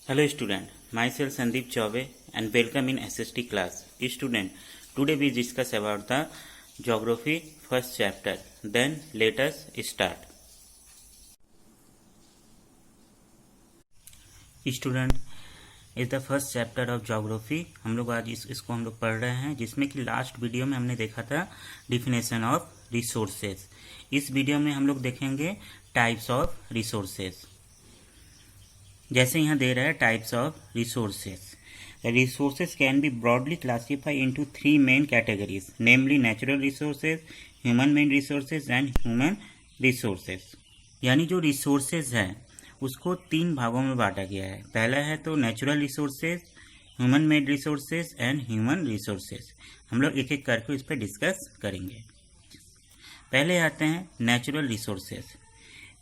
Hello student, myself Sandeep Chaube and welcome in SST class. Student, today we discuss about the geography first chapter. Then let us start. Student, is the first chapter of geography. हम लोग आज इसको हम लोग पढ़ रहे हैं, जिसमें कि लास्ट वीडियो में हमने देखा था डिफिनेशन ऑफ रिसोर्सेज। इस वीडियो में हम लोग देखेंगे टाइप्स ऑफ रिसोर्सेज। जैसे यहाँ दे रहा है types of resources. Resources can B broadly classify into three main categories, namely natural resources, human made resources and human resources. यानी जो रिसोर्सेज है उसको तीन भागों में बांटा गया है। पहला है तो natural resources, human made resources and human resources. हम लोग एक एक करके इस पर डिस्कस करेंगे। पहले आते हैं नेचुरल रिसोर्सेज।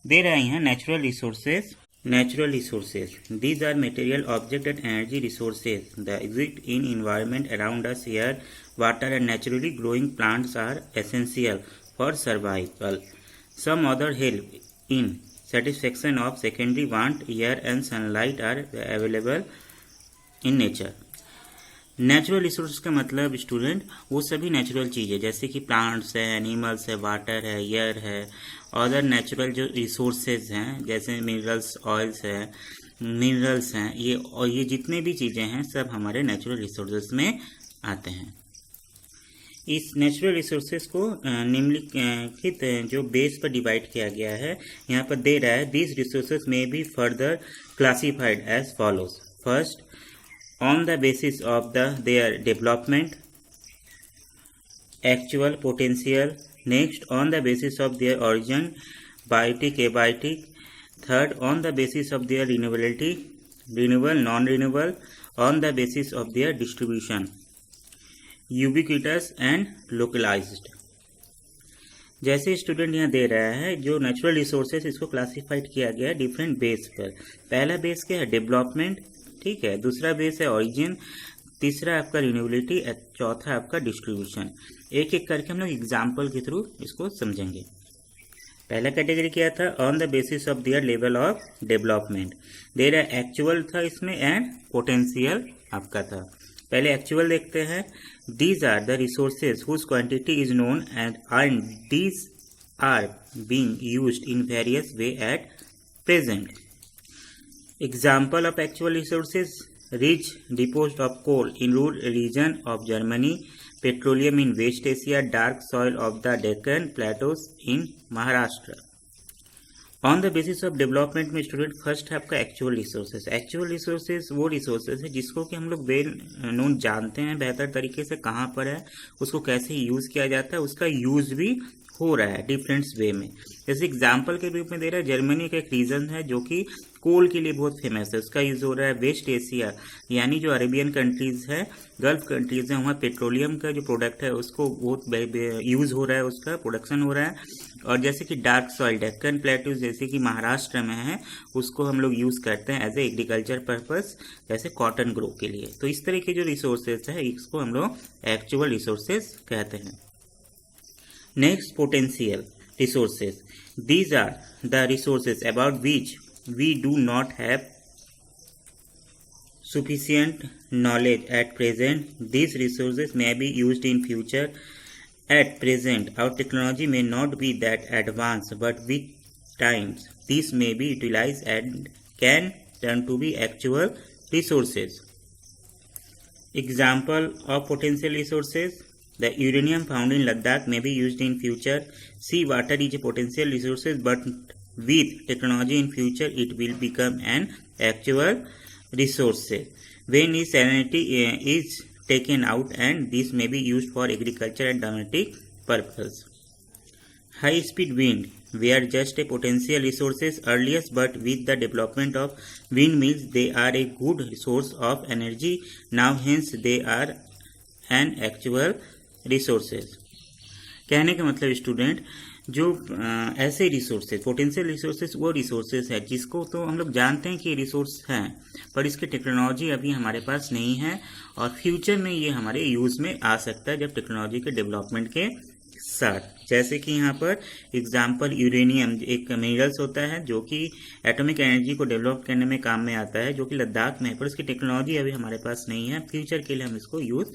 दे रहे हैं natural resources. Natural resources. These are material, object and energy resources that exist in environment around us. Air, water and naturally growing plants are essential for survival. Some other help in satisfaction of secondary want. Air and sunlight are available in nature. Natural resource का मतलब student वो सभी natural चीज़ें जैसे कि plants है, animals है, water है, एयर है, अदर नेचुरल जो रिसोर्सेज हैं जैसे मिनरल्स, ऑयल्स है, मिनरल्स हैं, ये जितने भी चीज़ें हैं सब हमारे नेचुरल रिसोर्सेज में आते हैं। इस नेचुरल रिसोर्सेज को निम्नलिखित जो बेस पर डिवाइड किया गया है यहाँ पर दे रहा है। दिस रिसोर्सेज में be further classified as follows. First, on the basis of their development, actual potential. Next, on the basis of their origin, biotic, abiotic. Third, on the basis of their renewability, renewable, non-renewable. On the basis of their distribution, ubiquitous and localized. जैसे student यहाँ दे रहा है जो natural resources इसको classified किया गया है different base पर। पहला बेस क्या है? डेवलपमेंट, ठीक है। दूसरा बेस है ऑरिजिन, तीसरा आपका रिन्यूएबिलिटी, चौथा आपका डिस्ट्रीब्यूशन। एक एक करके हम लोग एग्जाम्पल के थ्रू इसको समझेंगे। पहला कैटेगरी क्या था? On the basis of their level of development. Their actual था इसमें एंड पोटेंशियल आपका था। पहले एक्चुअल देखते हैं। These are the resources whose quantity is known and these are being used in various way at present. Example of actual resources: rich deposit of coal in rural region of Germany, petroleum in West Asia, dark soil of the Deccan Plateaus in Maharashtra. On the basis of development में student first है आपका actual resources. Actual resources वो resources है जिसको कि हम लोग well known जानते हैं बेहतर तरीके से कहाँ पर है, उसको कैसे यूज किया जाता है, उसका यूज भी हो रहा है डिफरेंट वे में। जैसे एग्जाम्पल के रूप में दे रहा है जर्मनी का एक रीजन है जो कि कोल के लिए बहुत फेमस है, उसका यूज हो रहा है। वेस्ट एशिया यानी जो अरेबियन कंट्रीज है, गल्फ कंट्रीज है, वहाँ पेट्रोलियम का जो प्रोडक्ट है उसको बहुत यूज हो रहा है, उसका प्रोडक्शन हो रहा है। और जैसे कि डार्क सॉइल डेक्कन प्लेट्यूज जैसे कि महाराष्ट्र में है, उसको हम लोग यूज करते हैं एज ए एग्रीकल्चर पर्पस, जैसे कॉटन ग्रो के लिए। तो इस तरह के जो रिसोर्सेज है इसको हम लोग एक्चुअल रिसोर्सेज कहते हैं। Next, potential resources. These are the resources about which we do not have sufficient knowledge at present. These resources may be used in future. At present, our technology may not be that advanced, but with time, these may be utilized and can turn to be actual resources. Example of potential resources: the uranium found in Ladakh may be used in future. Sea water is a potential resource, but with technology in future it will become an actual resource when its salinity is taken out, and this may be used for agriculture and domestic purpose. High speed wind were just a potential resources earlier, but with the development of windmills they are a good source of energy now, hence they are an actual resources. कहने का मतलब student जो ऐसे resources potential resources वो resources है जिसको तो हम लोग जानते हैं कि रिसोर्स हैं, पर इसकी टेक्नोलॉजी अभी हमारे पास नहीं है और फ्यूचर में ये हमारे यूज में आ सकता है जब टेक्नोलॉजी के डेवलपमेंट के साथ। जैसे कि यहाँ पर एग्जाम्पल यूरेनियम एक मिनरल्स होता है जो कि एटॉमिक एनर्जी को डेवलप करने में काम में आता है, जो कि लद्दाख में है, पर उसकी टेक्नोलॉजी अभी हमारे पास नहीं है। फ्यूचर के लिए हम इसको यूज़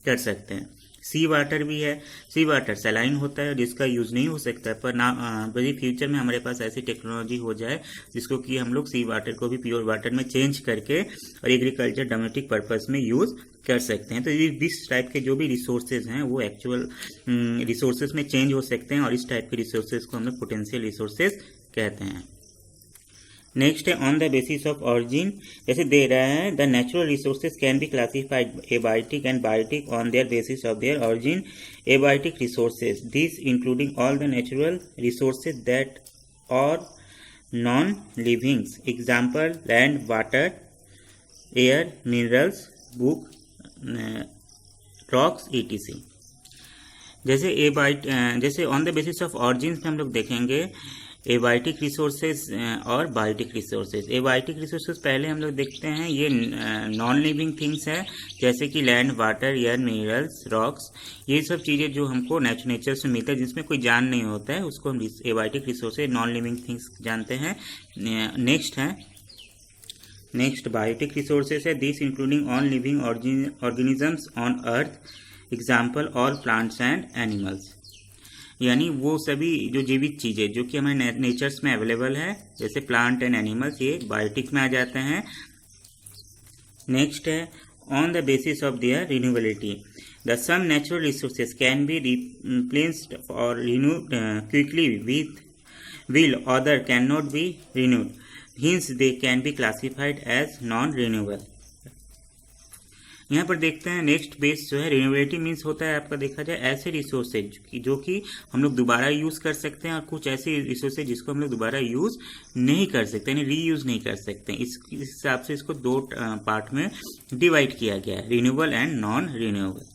कर सकते हैं। सी वाटर भी है, सी वाटर सलाइन होता है जिसका यूज़ नहीं हो सकता है, पर ना बड़ी फ्यूचर में हमारे पास ऐसी टेक्नोलॉजी हो जाए जिसको कि हम लोग सी वाटर को भी प्योर वाटर में चेंज करके और एग्रीकल्चर डोमेस्टिक पर्पस में यूज़ कर सकते हैं। तो ये इस टाइप के जो भी रिसोर्सेज हैं वो एक्चुअल रिसोर्सेज में चेंज हो सकते हैं और इस टाइप के रिसोर्सेज को हम लोग पोटेंशियल रिसोर्सेज कहते हैं। नेक्स्ट है on the basis of origin. जैसे दे रहा है the natural resources can be classified abiotic and biotic on their basis of their origin. Abiotic resources this including all the natural resources that are non livings, example land, water, air, minerals, book, rocks, etc। जैसे on the basis of origin में हम लोग देखेंगे abiotic resources और biotic resources. Abiotic resources पहले हम लोग देखते हैं, ये नॉन लिविंग थिंग्स है जैसे कि land, water, air, minerals, rocks, ये सब चीज़ें जो हमको नेचर से मिलता है जिसमें कोई जान नहीं होता है उसको हम abiotic resources non living things जानते हैं। नेक्स्ट बायोटिक रिसोर्सेज है this including all living organisms on earth, example all plants and animals. यानी वो सभी जो जीवित चीज़ें जो कि हमारे नेचर्स में अवेलेबल है जैसे प्लांट एंड एनिमल्स, ये बायोटिक में आ जाते हैं। नेक्स्ट है on the basis of their renewability. The some natural resources can be replaced और renewed quickly with will other cannot be renewed, hence they can be classified as non renewable। यहाँ पर देखते हैं नेक्स्ट बेस जो है renewability means होता है आपका देखा जाए ऐसे रिसोर्सेज जो कि हम लोग दोबारा यूज़ कर सकते हैं और कुछ ऐसे रिसोर्सेज जिसको हम लोग दोबारा यूज़ नहीं कर सकते यानी रीयूज़ नहीं कर सकते। इस हिसाब से इसको दो पार्ट में डिवाइड किया गया है, renewable and non renewable.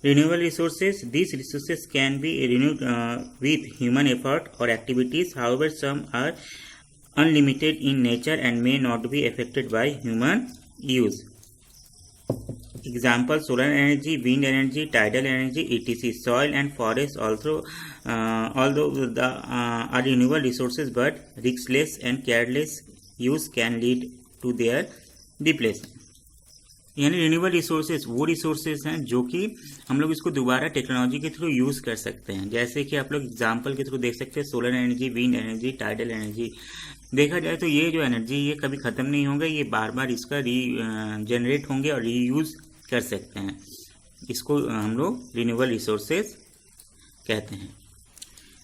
Renewable resources, these resources can be renewed with human effort or activities, however some are unlimited in nature and may not be affected by human use। Example solar energy, wind energy, tidal energy, etc। Soil and forest although the are renewable resources but riskless and careless use can lead to their depletion। यानी renewable resources वो resources हैं जो कि हम लोग इसको दोबारा technology के थ्रू यूज़ कर सकते हैं। जैसे कि आप लोग एग्जांपल के थ्रू देख सकते हैं solar energy, wind energy, tidal energy. देखा जाए तो ये जो एनर्जी ये कभी ख़त्म नहीं होंगे, ये बार बार इसका जनरेट होंगे और रीयूज़ कर सकते हैं। इसको हम लोग रिन्यूएबल रिसोर्सेज कहते हैं।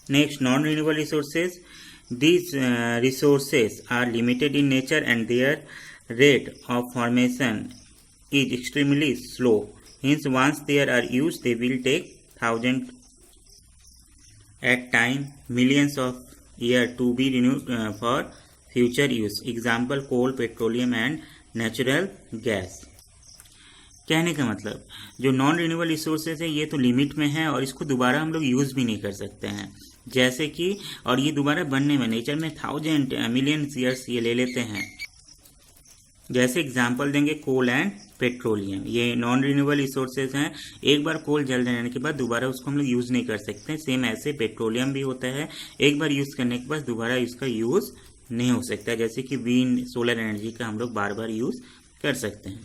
Next non renewable resources, these resources are limited in nature and their rate of formation is extremely slow, hence once they are used they will take thousands at time, millions of years to be renewed for future use। Example coal, petroleum and natural gas। कहने का मतलब जो non renewable resources है ये तो limit में है और इसको दोबारा हम लोग यूज़ भी नहीं कर सकते हैं। जैसे कि और ये दोबारा बनने में नेचर में थाउजेंड मिलियंस ईयर्स ये ले लेते हैं। जैसे एग्जाम्पल देंगे कोल एंड पेट्रोलियम, ये नॉन रिन्यूएबल रिसोर्सेज हैं। एक बार कोल जल जाने के बाद दोबारा उसको हम लोग यूज़ नहीं कर सकते। सेम ऐसे पेट्रोलियम भी होता है, एक बार यूज़ करने के बाद दोबारा इसका यूज़ नहीं हो सकता। जैसे कि विंड, सोलर एनर्जी का हम लोग बार बार यूज़ कर सकते हैं।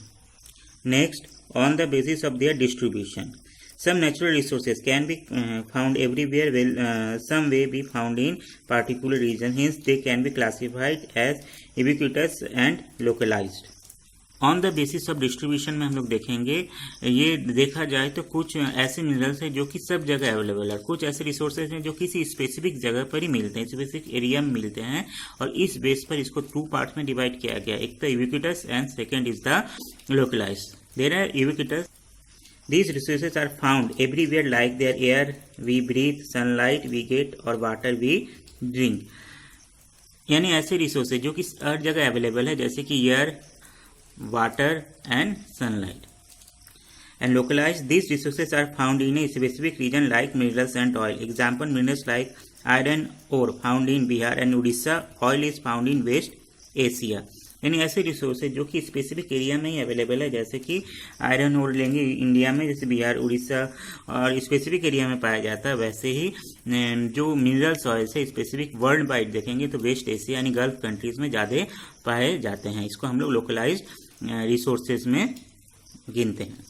Next on the basis of their distribution, some natural resources can be found everywhere while some may be found in particular region, hence they can be classified as ubiquitous and localized। On the basis of distribution में हम लोग देखेंगे, ये देखा जाए तो कुछ ऐसे मिनरल्स हैं जो कि सब जगह अवेलेबल है, कुछ ऐसे रिसोर्सेज हैं जो किसी स्पेसिफिक जगह पर ही मिलते हैं, स्पेसिफिक एरिया में मिलते हैं और इस बेस पर इसको टू पार्ट में डिवाइड किया गया। एक तो ubiquitous and second is the localised. There are ubiquitous, these resources are found everywhere like their air we breathe, sunlight we get और water we drink। यानी ऐसे रिसोर्सेज जो कि हर जगह अवेलेबल है जैसे कि air, water and sunlight. And localise these resources are found in a specific region like minerals and oil। Example minerals like iron ore found in Bihar and Odisha, oil is found in West Asia। यानी ऐसे resources जो कि specific area में ही available है, जैसे कि iron ore लेंगे India में, जैसे बिहार, उड़ीसा और स्पेसिफिक एरिया में पाया जाता है, वैसे ही जो मिनरल सॉइल्स है स्पेसिफिक वर्ल्ड वाइड देखेंगे तो वेस्ट एशिया यानी गल्फ कंट्रीज में ज़्यादा पाए जाते हैं। इसको हम लोग लोकलाइज्ड रिसोर्सेज में गिनते हैं।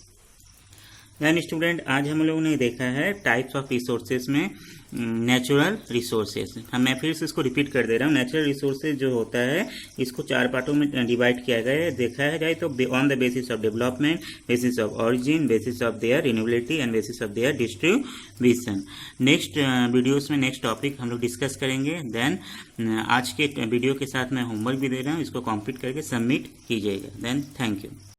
यानी स्टूडेंट आज हम लोगों ने देखा है टाइप्स ऑफ रिसोर्सेज में नेचुरल रिसोर्सेज। मैं फिर से इसको रिपीट कर दे रहा हूँ। नेचुरल रिसोर्सेज जो होता है इसको 4 पार्टों में डिवाइड किया गया है। देखा जाए तो on the basis of development, basis of origin, basis of their renewability and basis of their distribution. Next videos में नेक्स्ट टॉपिक हम लोग डिस्कस करेंगे। देन आज के वीडियो के साथ मैं होमवर्क भी दे रहा हूँ, इसको कंप्लीट करके सबमिट कीजिएगा। Then thank you.